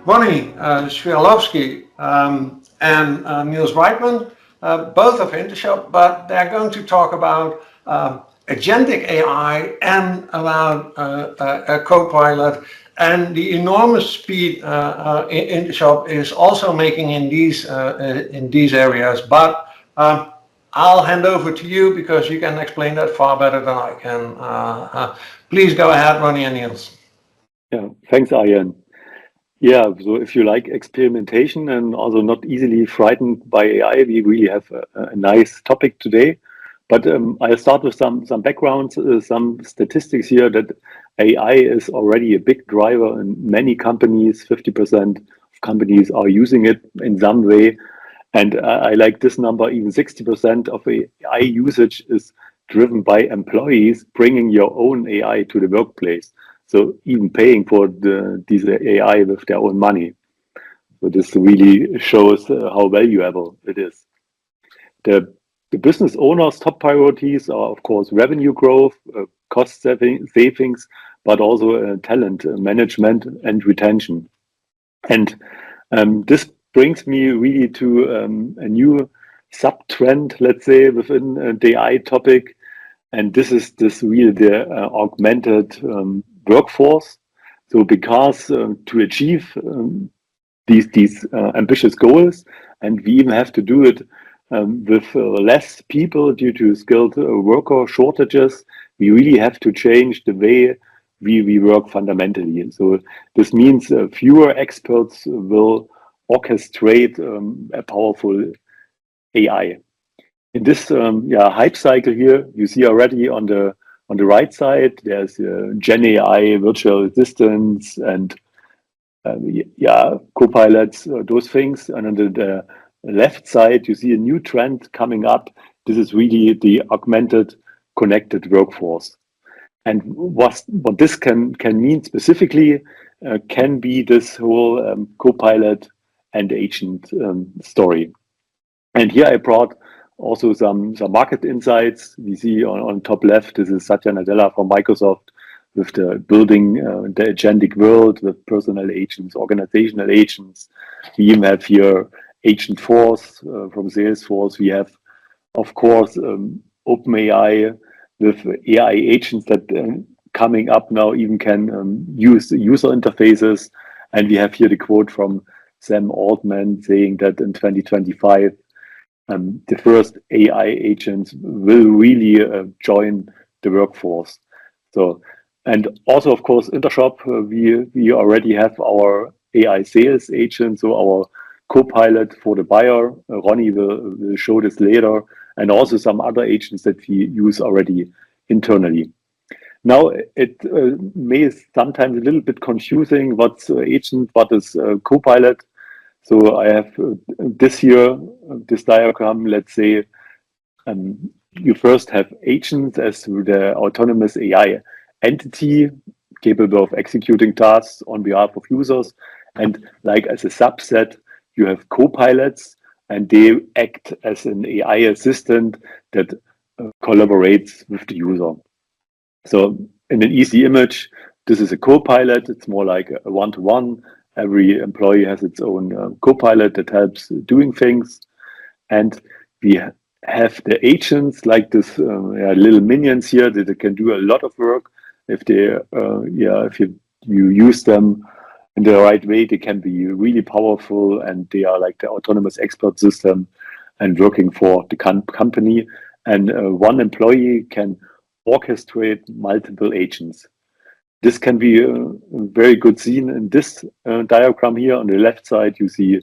Ronni Swialkowski and Nils Breitmann, both of Intershop, but they're going to talk about agentic AI and about a Copilot and the enormous speed Intershop is also making in these areas. But I'll hand over to you because you can explain that far better than I can. Please go ahead, Ronni and Nils. Yeah, thanks, Arjen. Yeah, so if you like experimentation and also not easily frightened by AI, we really have a nice topic today. But I'll start with some background, some statistics here that AI is already a big driver in many companies. 50% of companies are using it in some way. And I like this number, even 60% of AI usage is driven by employees bringing your own AI to the workplace. So even paying for these AI with their own money. So this really shows how valuable it is. The business owner's top priorities are, of course, revenue growth, cost savings, but also talent management and retention. And this brings me really to a new sub-trend, let's say, within the AI topic. And this is the augmented workforce. So because to achieve these ambitious goals, and we even have to do it with less people due to skilled worker shortages, we really have to change the way we work fundamentally. So this means fewer experts will orchestrate a powerful AI. In this hype cycle here, you see already on the right side, there's Gen AI, virtual assistants, and copilots, those things. And on the left side, you see a new trend coming up. This is really the augmented connected workforce. And what this can mean specifically can be this whole Copilot and agent story. And here I brought also some market insights. We see on top left, this is Satya Nadella from Microsoft with the building the agentic world with personal agents, organizational agents. We even have here Agentforce from Salesforce. We have, of course, OpenAI with AI agents that coming up now even can use user interfaces. And we have here the quote from Sam Altman saying that in 2025, the first AI agents will really join the workforce. So, and also, of course, Intershop, we already have our AI sales agent, so our Copilot for the buyer. Ronni will show this later, and also some other agents that we use already internally. Now, it may sometimes a little bit confusing what's agent, what is Copilot. So I have this here, this diagram, let's say, you first have agents as the autonomous AI entity capable of executing tasks on behalf of users. And like as a subset, you have copilots, and they act as an AI assistant that collaborates with the user. So in an easy image, this is a copilot. It's more like a one-to-one. Every employee has its own copilot that helps doing things. And we have the agents like this little minions here that can do a lot of work. If they, if you use them in the right way, they can be really powerful, and they are like the autonomous expert system and working for the company. And one employee can orchestrate multiple agents. This can be a very good seen in this diagram here. On the left side, you see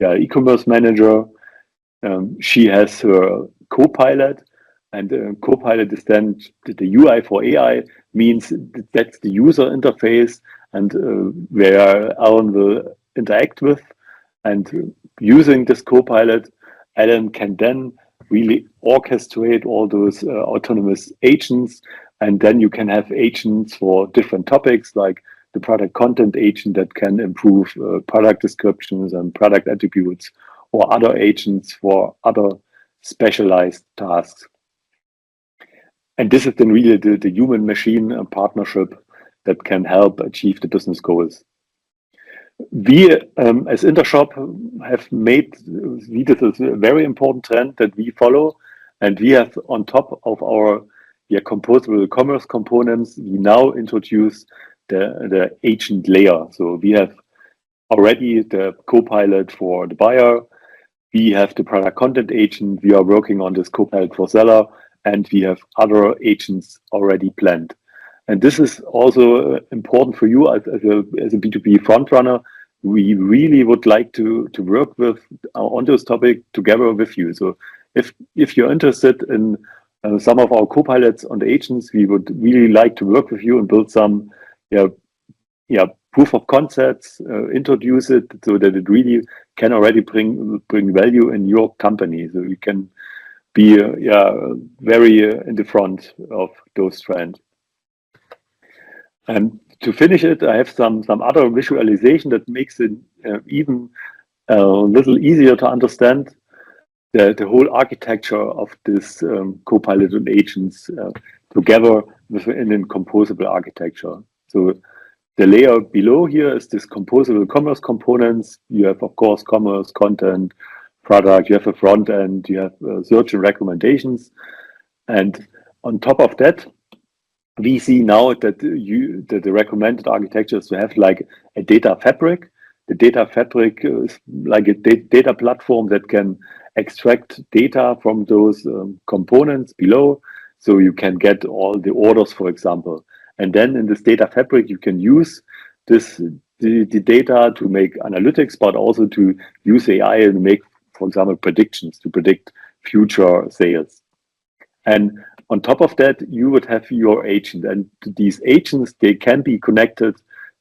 Ecommerce manager. She has her Copilot, and Copilot is then the UI for AI, means that's the user interface and where Alan will interact with. And using this Copilot, Alan can then really orchestrate all those autonomous agents. And then you can have agents for different topics, like the product content agent that can improve product descriptions and product attributes, or other agents for other specialized tasks. And this is then really the human machine partnership that can help achieve the business goals. We, as Intershop, have made this is a very important trend that we follow, and we have on top of our composable commerce components, we now introduce the agent layer. So we have already the Copilot for the buyer, we have the product content agent, we are working on this Copilot for seller, and we have other agents already planned. And this is also important for you as a B2B front runner. We really would like to work with on this topic together with you. So if you're interested in some of our copilots on the agents, we would really like to work with you and build some proof of concepts, introduce it so that it really can already bring value in your company. So you can be very in the front of those trends. And to finish it, I have some other visualization that makes it even a little easier to understand the whole architecture of this Copilot and agents together within a composable architecture. So the layer below here is this composable commerce components. You have, of course, commerce, content, product, you have a front end, you have search and recommendations. And on top of that, we see now that the recommended architecture is to have like a data fabric. The data fabric is like a data platform that can extract data from those components below. So you can get all the orders, for example. And then in this data fabric, you can use the data to make analytics, but also to use AI and make, for example, predictions to predict future sales. And on top of that, you would have your agent, and these agents, they can be connected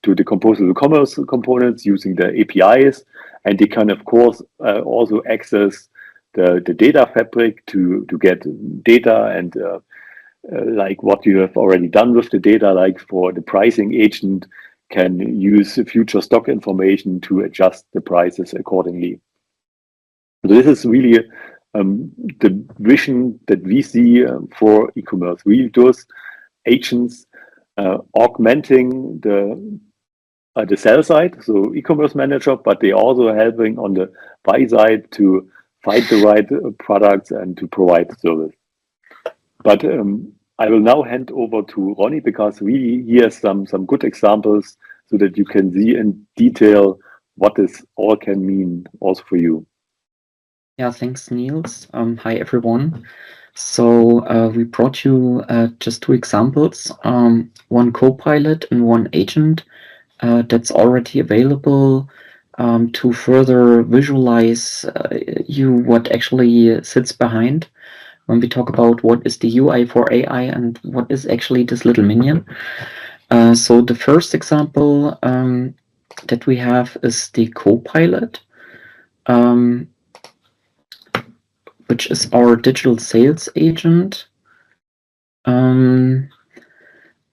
to the composable commerce components using the APIs, and they can, of course, also access the data fabric to get data and like what you have already done with the data, like for the pricing agent, can use future stock information to adjust the prices accordingly. So this is really the vision that we see for e-commerce. We those agents augmenting the sell side, so e-commerce manager, but they also helping on the buy side to find the right products and to provide service. But I will now hand over to Ronni because he has some good examples so that you can see in detail what this all can mean also for you. Yeah, thanks, Nils. Hi, everyone. So we brought you just two examples, one Copilot and one agent that's already available to further visualize you what actually sits behind when we talk about what is the UI for AI and what is actually this little minion. So the first example that we have is the Copilot, which is our digital sales agent.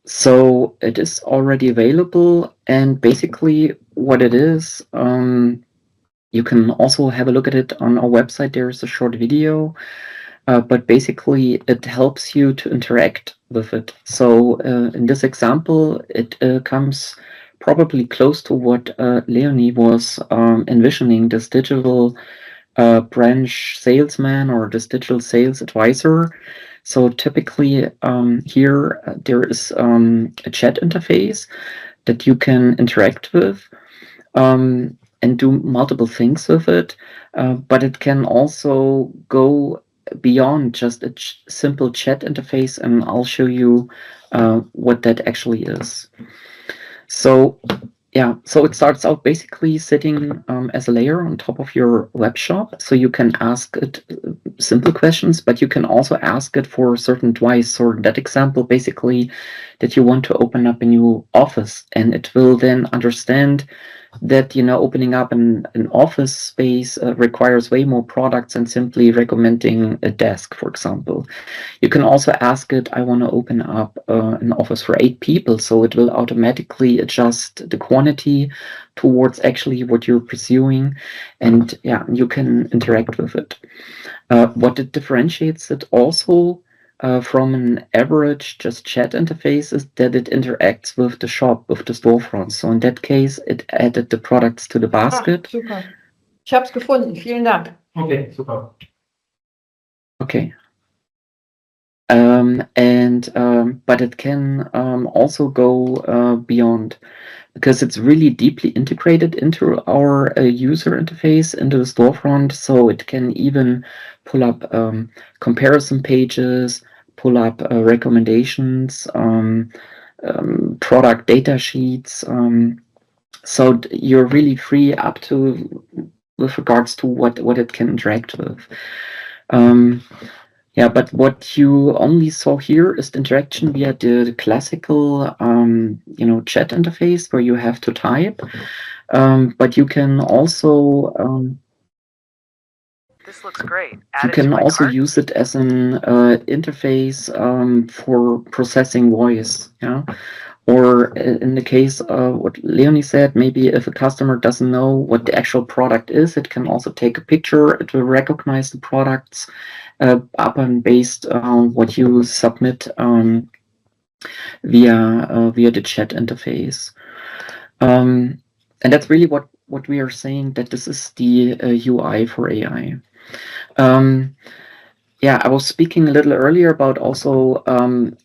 So it is already available, and basically what it is, you can also have a look at it on our website. There's a short video, but basically it helps you to interact with it. So in this example, it comes probably close to what Leonie was envisioning, this digital branch salesman or this digital sales advisor. So typically here there is a chat interface that you can interact with and do multiple things with it, but it can also go beyond just a simple chat interface, and I'll show you what that actually is. So yeah, so it starts out basically sitting as a layer on top of your web shop. So you can ask it simple questions, but you can also ask it for certain advice. So that example, basically, that you want to open up a new office, and it will then understand that, you know, opening up an office space requires way more products than simply recommending a desk, for example. You can also ask it, I want to open up an office for 8 people, so it will automatically adjust the quantity towards actually what you're pursuing, and yeah, you can interact with it. What it differentiates it also from an average just chat interface is that it interacts with the shop, with the storefront. So in that case, it added the products to the basket. Super. Ich habe es gefunden. Vielen Dank. Okay, super. Okay. But it can also go beyond, because it's really deeply integrated into our user interface, into the storefront. So it can even pull up comparison pages, pull up recommendations, product data sheets. So you're really free up to with regards to what it can interact with. Yeah, but what you only saw here is the interaction via the classical, chat interface where you have to type. But you can also This looks great. you can also use it as an interface for processing voice. Yeah. Or in the case of what Leonie said, maybe if a customer doesn't know what the actual product is, it can also take a picture. It will recognize the products up and based on what you submit via the chat interface. And that's really what we are saying, that this is the UI for AI. Yeah, I was speaking a little earlier about also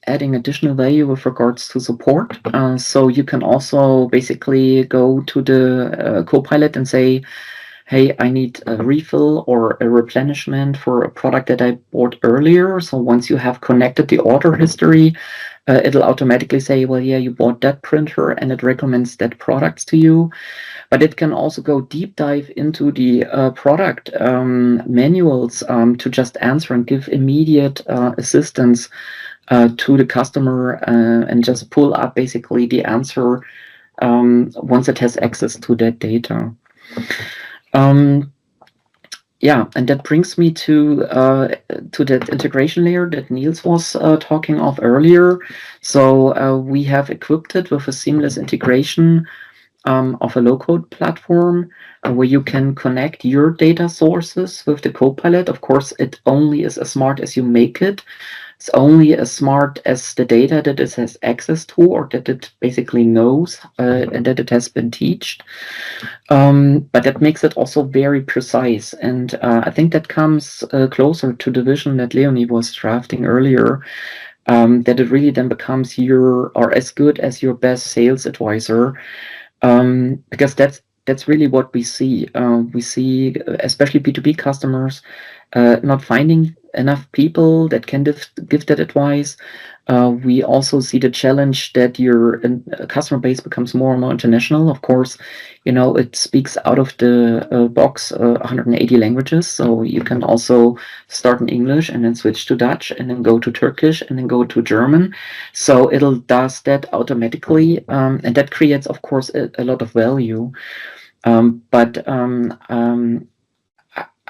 adding additional value with regards to support. So you can also basically go to the Copilot and say, hey, I need a refill or a replenishment for a product that I bought earlier. So once you have connected the order history, it'll automatically say, well, yeah, you bought that printer, and it recommends that product to you. But it can also go deep dive into the product manuals to just answer and give immediate assistance to the customer and just pull up basically the answer once it has access to that data. Yeah, and that brings me to that integration layer that Nils was talking of earlier. So we have equipped it with a seamless integration of a low-code platform where you can connect your data sources with the Copilot. Of course, it only is as smart as you make it. It's only as smart as the data that it has access to, or that it basically knows and that it has been taught. But that makes it also very precise. And I think that comes closer to the vision that Leonie was drafting earlier, that it really then becomes or as good as your best sales advisor. Because that's really what we see. We see, especially B2B customers, not finding enough people that can give that advice. We also see the challenge that your customer base becomes more and more international. Of course, it speaks out of the box 180 languages. So you can also start in English and then switch to Dutch and then go to Turkish and then go to German. So it'll does that automatically. And that creates, of course, a lot of value. But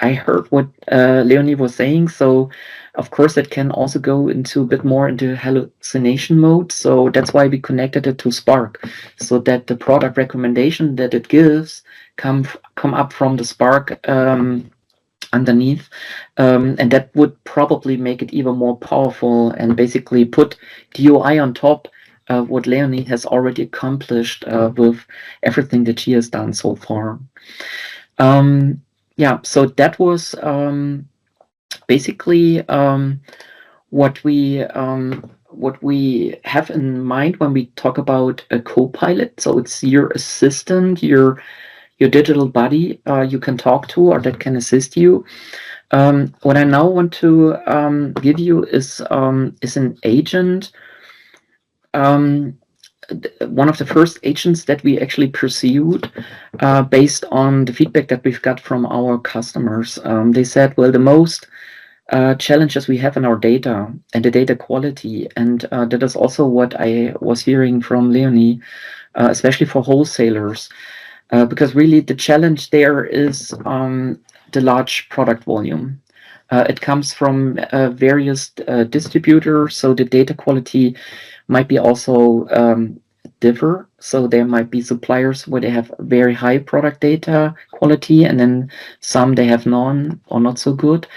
I heard what Leonie was saying. So, of course, it can also go into a bit more into hallucination mode. So that's why we connected it to Spark, so that the product recommendation that it gives come up from the Spark underneath. And that would probably make it even more powerful and basically put the UI on top of what Leonie has already accomplished with everything that she has done so far. Yeah, so that was basically what we have in mind when we talk about a Copilot. So it's your assistant, your digital buddy you can talk to, or that can assist you. What I now want to give you is an agent. One of the first agents that we actually pursued based on the feedback that we've got from our customers. They said, well, the most challenges we have in our data and the data quality, and that is also what I was hearing from Leonie, especially for wholesalers, because really the challenge there is the large product volume. It comes from various distributors, so the data quality might be also differ. So there might be suppliers where they have very high product data quality, and then some they have none or not so good.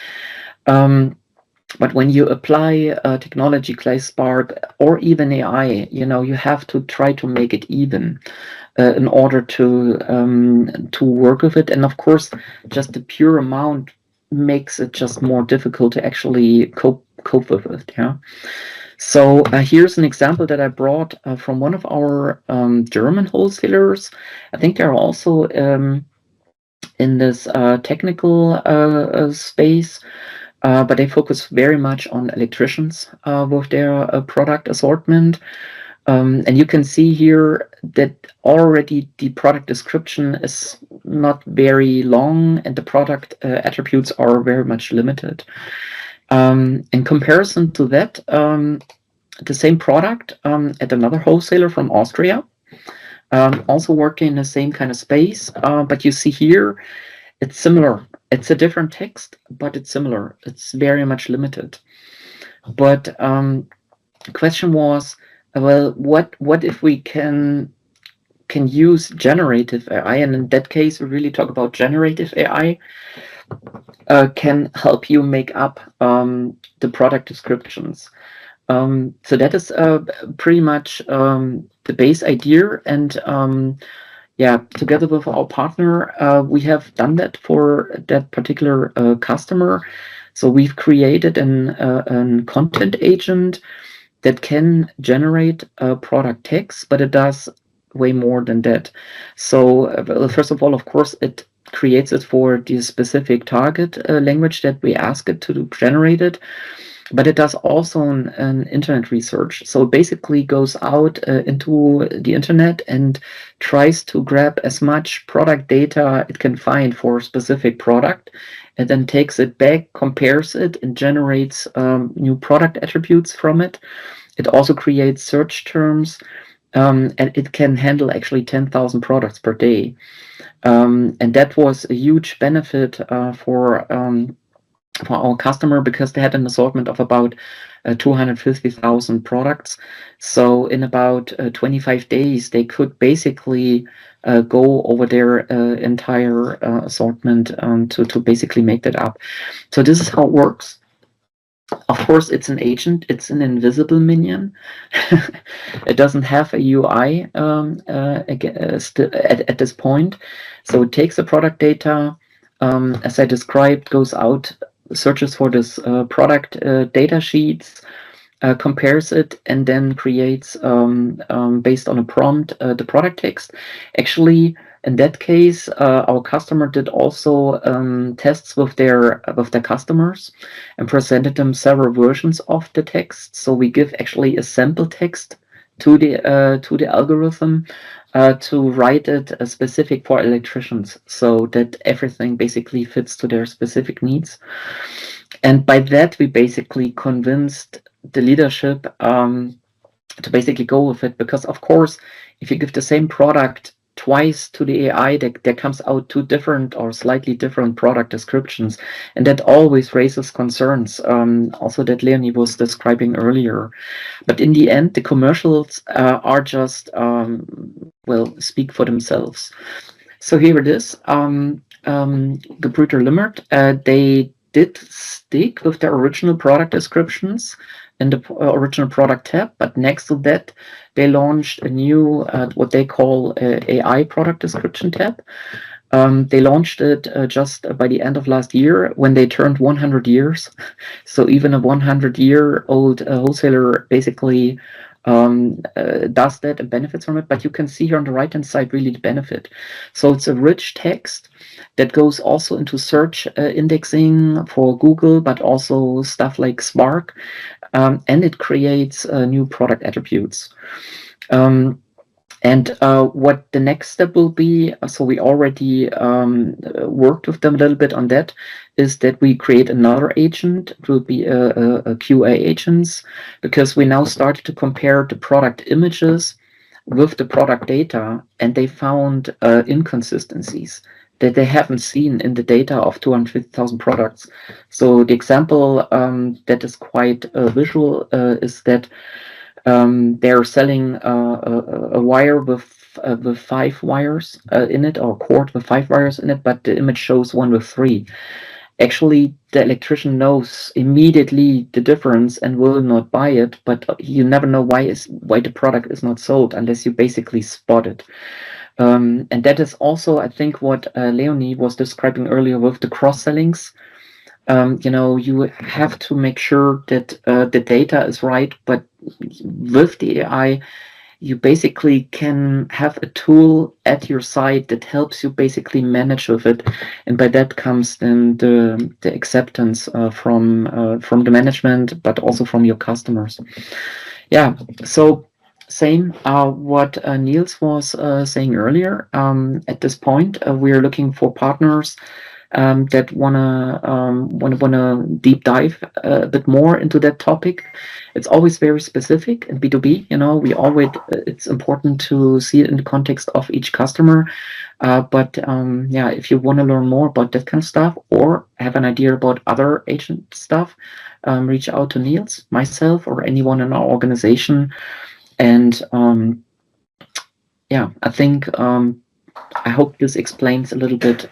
But when you apply technology, Clay Spark, or even AI, you have to try to make it even in order to work with it. And of course, just the pure amount makes it just more difficult to actually cope with it. Yeah. So here's an example that I brought from one of our German wholesalers. I think they're also in this technical space. But they focus very much on electricians with their product assortment. And you can see here that already the product description is not very long and the product attributes are very much limited. In comparison to that, the same product at another wholesaler from Austria, also working in the same kind of space, but you see here it's similar. It's a different text, but it's similar. It's very much limited. But the question was, well, what if we can use generative AI? And in that case, we really talk about generative AI can help you make up the product descriptions. So that is pretty much the base idea. And yeah, together with our partner, we have done that for that particular customer. So we've created an content agent that can generate product text, but it does way more than that. So well, first of all, of course, it creates it for the specific target language that we ask it to generate it. But it does also an internet research. So it basically goes out into the internet and tries to grab as much product data it can find for a specific product, and then takes it back, compares it, and generates new product attributes from it. It also creates search terms, and it can handle actually 10,000 products per day. And that was a huge benefit for our customer, because they had an assortment of about 250,000 products. So in about 25 days, they could basically go over their entire assortment to basically make that up. So this is how it works. Of course, it's an agent. It's an invisible minion. It doesn't have a UI at this point. So it takes the product data, as I described, goes out, searches for this product data sheets, compares it, and then creates, based on a prompt, the product text. Actually, in that case, our customer did also tests with their customers and presented them several versions of the text. So we give actually a sample text to the algorithm to write it specific for electricians, so that everything basically fits to their specific needs. And by that, we basically convinced the leadership to basically go with it, because of course, if you give the same product twice to the AI, there comes out two different or slightly different product descriptions, and that always raises concerns, also that Leonie was describing earlier. But in the end, the commercials are just well, speak for themselves. So here it is. Gebrüder Limmert, they did stick with their original product descriptions in the original product tab, but next to that, they launched a new, what they call AI product description tab. They launched it just by the end of last year, when they turned 100 years. So even a 100-year-old wholesaler basically does that and benefits from it. But you can see here on the right-hand side really the benefit. So it's a rich text that goes also into search indexing for Google, but also stuff like Spark, and it creates new product attributes. And what the next step will be, so we already worked with them a little bit on that, is that we create another agent. It will be a QA agents, because we now started to compare the product images with the product data, and they found inconsistencies that they haven't seen in the data of 250,000 products. So the example that is quite visual is that they're selling a wire with 5 wires in it, or a cord with 5 wires in it, but the image shows one with 3. actually the electrician knows immediately the difference and will not buy it, but you never know why the product is not sold unless you basically spot it. And that is also, I think, what Leonie was describing earlier with the cross-sellings. You have to make sure that the data is right, but with the AI, you basically can have a tool at your side that helps you basically manage with it, and by that comes then the acceptance from the management, but also from your customers. Yeah. So same what Nils was saying earlier. At this point, we are looking for partners that wanna deep dive a bit more into that topic. It's always very specific in B2B. We always it's important to see it in the context of each customer. But if you want to learn more about that kind of stuff or have an idea about other agent stuff, reach out to Nils, myself, or anyone in our organization. And I think I hope this explains a little bit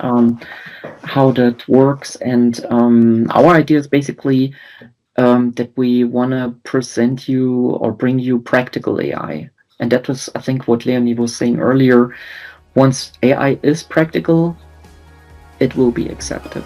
how that works. And our idea is basically that we want to present you or bring you practical AI. And that was, I think, what Leonie was saying earlier. Once AI is practical, it will be accepted.